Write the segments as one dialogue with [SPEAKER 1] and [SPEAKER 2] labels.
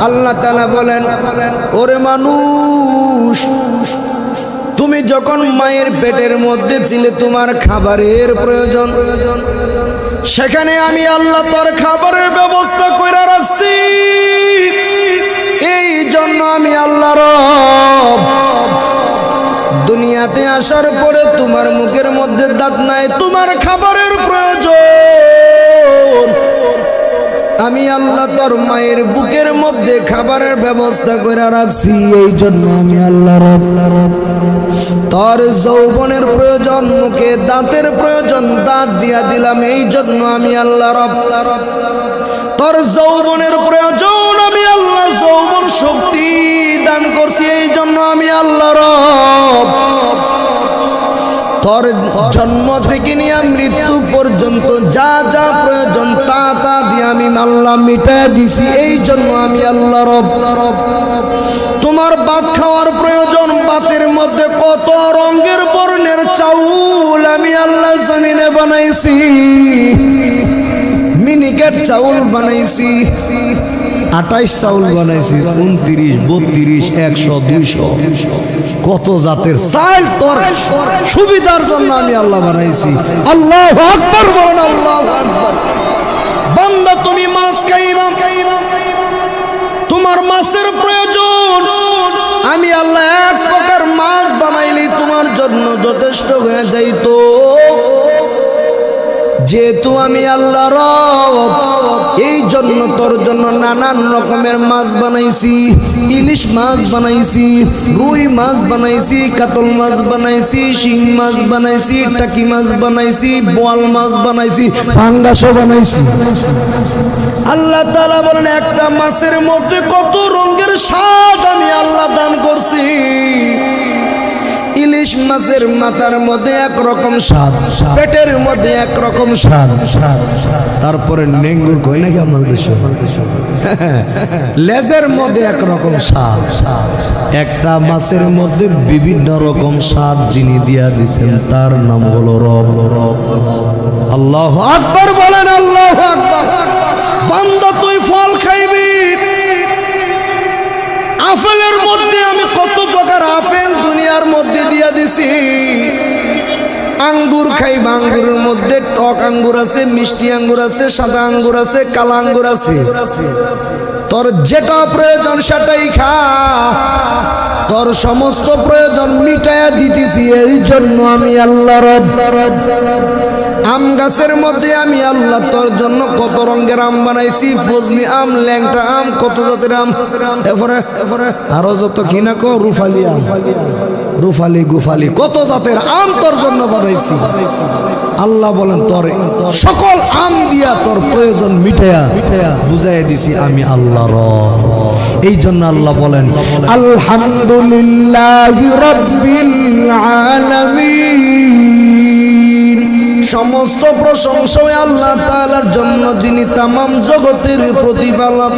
[SPEAKER 1] আল্লাহ তাআলা বলেন, ওরে মানুষ, তুমি যখন মায়ের পেটের মধ্যে ছিলে তোমার খাবারের প্রয়োজন, সেখানে আমি আল্লাহ তোর খাবারের ব্যবস্থা করে রাখছি। এই জন্য আমি আল্লাহ রব দুনিয়াতে আসার পরে তোমার মুখের মধ্যে দাঁত নাই, তোমার খাবারের প্রয়োজন, আমি আল্লাহ তোর মায়ের বুকের মধ্যে খাবারের ব্যবস্থা করে রাখছি। এই জন্য আমি আল্লাহ রব তোর যৌবনের প্রয়োজন, মুখে দাঁতের প্রয়োজন, দাঁত দিয়া দিলাম। এই জন্য আমি আল্লাহ রব তোর যৌবনের প্রয়োজন, আমি আল্লাহ যৌবন শক্তি দান করছি। এই জন্য আমি আল্লাহ রব তোর জন্ম থেকে নিয়ে মৃত্যু পর্যন্ত যা যা প্রয়োজন তা তা দিয়ে আমি আল্লাহ মিটায় দিছি। এই জন্য আমি আল্লাহ রব তোমার ভাত খাওয়ার প্রয়োজন, ভাতের মধ্যে কত রঙের বর্ণের চাউল আমি আল্লাহ জমিনে বানাইছি। মিনিকেট চাউল বানাইছি, 28 চাউল বানাইছি, 29, 32, 100, 200 কত জাতের চাল তোর সুবিধার জন্য আমি আল্লাহ বানাইছি। আল্লাহু আকবার বলেন, আল্লাহু আকবার। বান্দা তুমি মাছ খাইবা, তোমার মাছের প্রয়োজন, আমি আল্লাহ এক প্রকার মাছ বানাইলি তোমার জন্য যথেষ্ট হয়ে যাইতো। যেহেতু আমি আল্লাহ রব, এই জন্য তোর জন্য নানান রকমের মাছ বানাইছি। ইলিশ মাছ বানাইছি, রুই মাছ বানাইছি, কাতল মাছ বানাইছি, শিং মাছ বানাইছি, টাকি মাছ বানাইছি, বোয়াল মাছ বানাইছি, পাঙ্গাসও বানাইছি। আল্লাহ তাআলা বলেন, একটা মাছের মধ্যে কত রঙের স্বাদ আমি আল্লাহ দান করছি। ইলিশ মাছের মাথার মধ্যে একরকম স্বাদ, পেটের মধ্যে একরকম স্বাদ, তারপরে নেঙ্গুর কই নাকি আমার দেশে লেজের মধ্যে একরকম স্বাদ। একটা মাছের মধ্যে বিভিন্ন রকম স্বাদ যিনি দিয়া দিয়েছেন তার নাম হলো রব। আল্লাহু আকবার বলেন, আল্লাহু আকবার। বান্দা তুই ফল খাইবি, আপেলের মধ্যে আমি কত প্রকার আপেল দুনিয়ার মধ্যে দিয়া দিছি। আঙ্গুর খাইবা, আঙ্গুরের মধ্যে টক আঙ্গুর আছে, মিষ্টি আঙ্গুর আছে, সাদা আঙ্গুর আছে, কালা আঙ্গুর আছে। তোর যেটা প্রয়োজন সেটাই খা, তোর সমস্ত প্রয়োজন মিটায়া দিতেছি। এই জন্য আমি আল্লাহ রব। আম গাছের মধ্যে আমি আল্লাহ তোর জন্য কত রঙের আম বানাইছি, ফজলি আম, ল্যাংটা আম, কত জাতের আম, এরপরে আরো যত কিনা কো রুফালি আম, রুফালি গুফালি কত জাতের আম তোর জন্য বানাইছি। আল্লাহ বলেন, তোর সকল আম দিয়া তোর প্রয়োজন মিটায়া বুঝাই দিছি আমি আল্লাহ রব। এই জন্য আল্লাহ বলেন, আলহামদুলিল্লাহি রাব্বিল আলামিন। সমস্ত প্রশংসা আল্লাহ তাআলার জন্য, যিনি তামাম জগতের প্রতিপালক।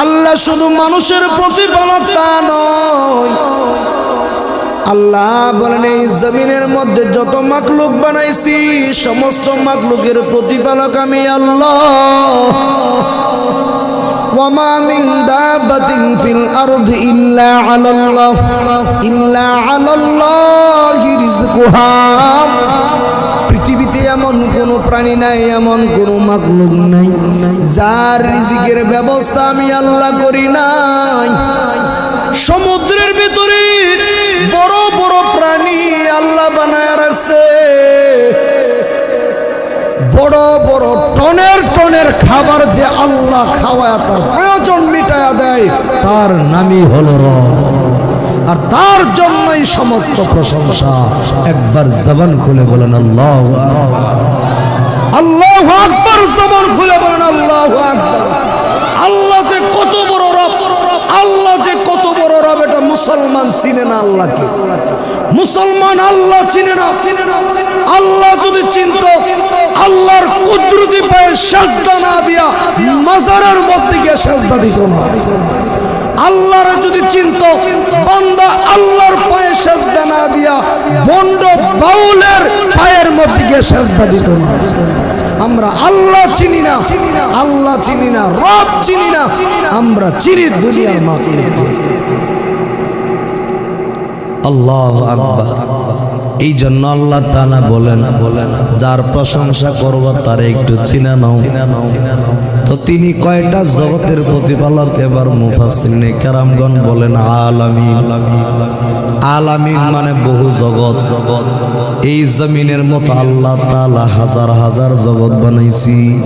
[SPEAKER 1] আল্লাহ শুধু মানুষের প্রতিপালক তা নয়, আল্লাহ বলেন এই জমিনের মধ্যে যত মাখলুক বানাইছি সমস্ত মাখলুকের প্রতিপালক আমি আল্লাহ। ওয়ামা মিন দাবাতিন ফিল আরদি ইল্লা আলাল্লাহি রিজকুহা। পৃথিবীতে এমন কোন প্রাণী নাই, এমন কোন মাখলুক নাই যার রিজিকের ব্যবস্থা আমি আল্লাহ করি নাই। সমুদ্রের ভিতরে বড় বড় প্রাণী আল্লাহ বানায় রাখছে, বড় বড় টনের খাবার যে আল্লাহ খাওয়ায় তার প্রয়োজন মিটায়া দেয়, তার নামই হলো রব। আর তার জন্যই সমস্ত প্রশংসা। একবার জবান খুলে বলেন আল্লাহু আকবার, আল্লাহু আকবার। জবান খুলে বলেন আল্লাহু আকবার। আল্লাহ যে কত বড় রব, আল্লাহ যে কত বড় রব, এটা মুসলমান চিনে না আল্লাহকে। মুসলমান আল্লাহ চিনে না। আল্লাহ যদি চিনত, আল্লাহর কুদরতি পায়ে সিজদা না দিয়া মাজারের মধ্যে গিয়ে সিজদা দিত না। আল্লাহর যদি চিনত, বান্দা আল্লাহর পায়ে সিজদা না দিয়া বন্ড বাউলের পায়ের মধ্যে গিয়ে সিজদা দিত না। আমরা আল্লাহ চিনি না, আল্লাহ চিনি না, রব চিনি না, আমরা চিনি দুনিয়ার মাফিক। আল্লাহু আকবার। এই জন্য আল্লাহ তাআলা বলেন, যার প্রশংসা করব তার একটু চিনা নাও। তো তিনি কয়টা জগতের প্রতিপালক? এবার মুফাসসিরিনে কেরামগণ বলেন আলামিন। আলামিন মানে বহু জগৎ। এই জমিনের মতো আল্লাহ তাআলা হাজার হাজার জগৎ বানাইছি।